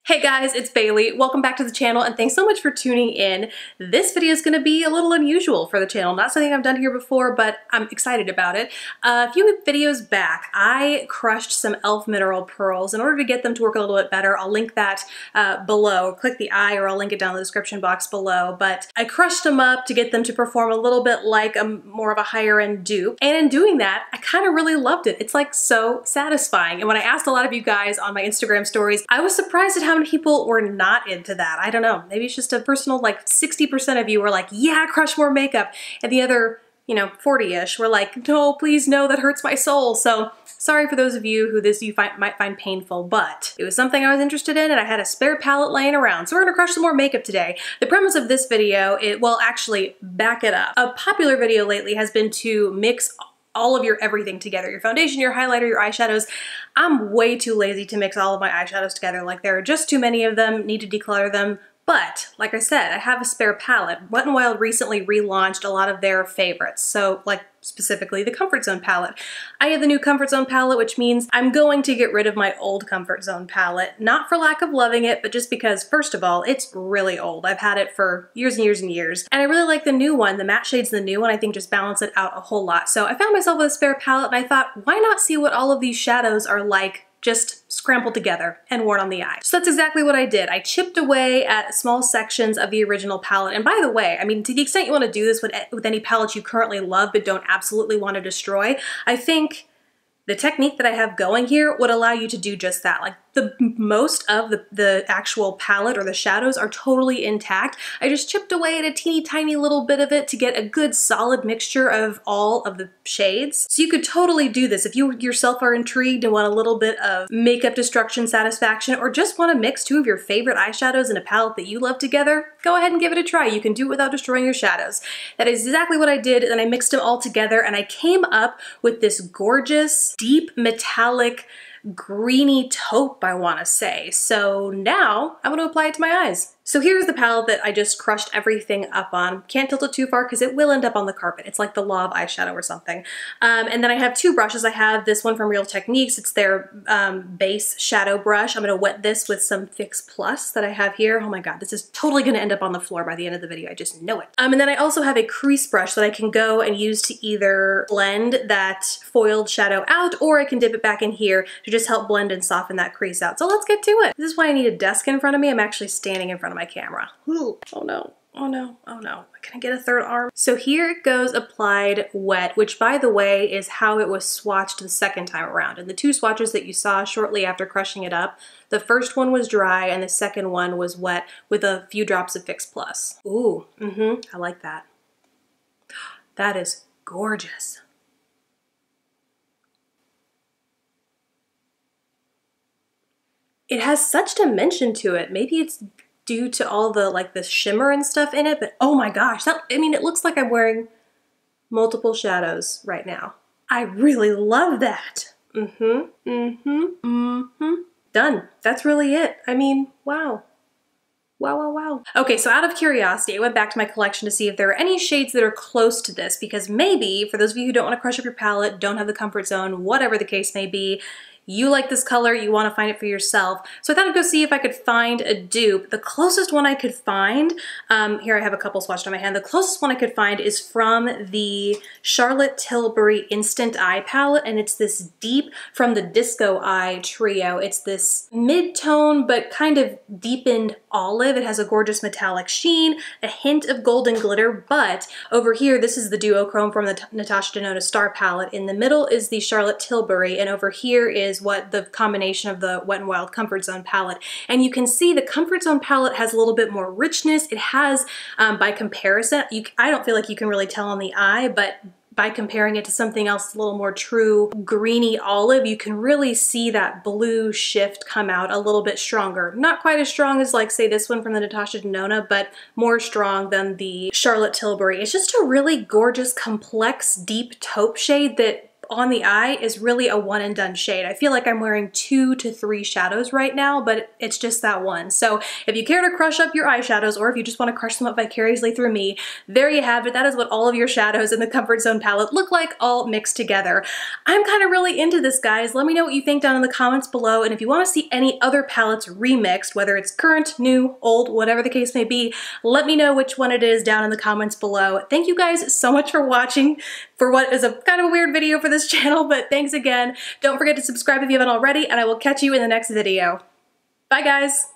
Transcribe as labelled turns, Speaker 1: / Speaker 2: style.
Speaker 1: Hey guys, it's Bailey. Welcome back to the channel and thanks so much for tuning in. This video is going to be a little unusual for the channel. Not something I've done here before, but I'm excited about it. A few videos back, I crushed some e.l.f. mineral pearls. In order to get them to work a little bit better, I'll link that below. Click the I or I'll link it down in the description box below. But I crushed them up to get them to perform a little bit like more of a higher end dupe. And in doing that, I kind of really loved it. It's like so satisfying. And when I asked a lot of you guys on my Instagram stories, I was surprised at how many people were not into that. I don't know, maybe it's just a personal, like 60% of you were like, yeah, crush more makeup. And the other, 40-ish were like, no, please no, that hurts my soul. So sorry for those of you who might find painful, but it was something I was interested in and I had a spare palette laying around. So we're gonna crush some more makeup today. The premise of this video, well, actually back it up. A popular video lately has been to mix all of your everything together. Your foundation, your highlighter, your eyeshadows. I'm way too lazy to mix all of my eyeshadows together. Like there are just too many of them, need to declutter them. But like I said, I have a spare palette. Wet n Wild recently relaunched a lot of their favorites. So like specifically the Comfort Zone palette. I have the new Comfort Zone palette, which means I'm going to get rid of my old Comfort Zone palette. Not for lack of loving it, but just because, first of all, it's really old. I've had it for years and years and years. And I really like the new one. The matte shades in the new one, I think just balance it out a whole lot. So I found myself with a spare palette and I thought, why not see what all of these shadows are like just scrambled together and worn on the eye. So that's exactly what I did. I chipped away at small sections of the original palette. And by the way, I mean, to the extent you want to do this with any palette you currently love but don't absolutely want to destroy, I think the technique that I have going here would allow you to do just that. Like most of the actual palette or the shadows are totally intact. I just chipped away at a teeny tiny little bit of it to get a good solid mixture of all of the shades. So you could totally do this if you yourself are intrigued and want a little bit of makeup destruction satisfaction, or just want to mix two of your favorite eyeshadows in a palette that you love together. Go ahead and give it a try. You can do it without destroying your shadows. That is exactly what I did, and I mixed them all together and I came up with this gorgeous, deep metallic, greeny taupe, I want to say. So now I'm going to apply it to my eyes. So here's the palette that I just crushed everything up on. Can't tilt it too far because it will end up on the carpet. It's like the law of eyeshadow or something. And then I have two brushes. I have this one from Real Techniques. It's their base shadow brush. I'm going to wet this with some Fix Plus that I have here. Oh my god, this is totally going to end up on the floor by the end of the video. I just know it. And then I also have a crease brush that I can go and use to either blend that foiled shadow out, or I can dip it back in here to just help blend and soften that crease out. So let's get to it. This is why I need a desk in front of me. I'm actually standing in front of my camera. Ooh, oh no, oh no, oh no. Can I get a third arm? So here it goes, applied wet, which by the way is how it was swatched the second time around. And the two swatches that you saw shortly after crushing it up, the first one was dry and the second one was wet with a few drops of Fix Plus. Ooh, I like that. That is gorgeous. It has such dimension to it. Maybe it's due to all the like the shimmer and stuff in it, but oh my gosh, I mean, it looks like I'm wearing multiple shadows right now. I really love that. Done. That's really it. I mean, wow. Wow, wow, wow. Okay, so out of curiosity, I went back to my collection to see if there are any shades that are close to this, because maybe, for those of you who don't want to crush up your palette, don't have the comfort zone, whatever the case may be, you like this color, you want to find it for yourself. So I thought I'd go see if I could find a dupe. The closest one I could find, here I have a couple swatched on my hand. The closest one I could find is from the Charlotte Tilbury Instant Eye Palette, and it's this deep from the Disco Eye trio. It's this mid-tone but kind of deepened olive. It has a gorgeous metallic sheen, a hint of golden glitter, but over here, this is the duochrome from the Natasha Denona Star Palette. In the middle is the Charlotte Tilbury, and over here is what the combination of the Wet n Wild Comfort Zone palette. And you can see the Comfort Zone palette has a little bit more richness. It has, by comparison, I don't feel like you can really tell on the eye, but by comparing it to something else a little more true greeny olive, you can really see that blue shift come out a little bit stronger. Not quite as strong as like say this one from the Natasha Denona, but more strong than the Charlotte Tilbury. It's just a really gorgeous, complex, deep taupe shade that on the eye is really a one and done shade. I feel like I'm wearing 2 to 3 shadows right now, but it's just that one. So if you care to crush up your eyeshadows, or if you just want to crush them up vicariously through me, there you have it. That is what all of your shadows in the Comfort Zone palette look like, all mixed together. I'm kind of really into this, guys. Let me know what you think down in the comments below, and if you want to see any other palettes remixed, whether it's current, new, old, whatever the case may be, let me know which one it is down in the comments below. Thank you guys so much for watching for what is a kind of a weird video for this channel, but thanks again. Don't forget to subscribe if you haven't already, and I will catch you in the next video. Bye, guys.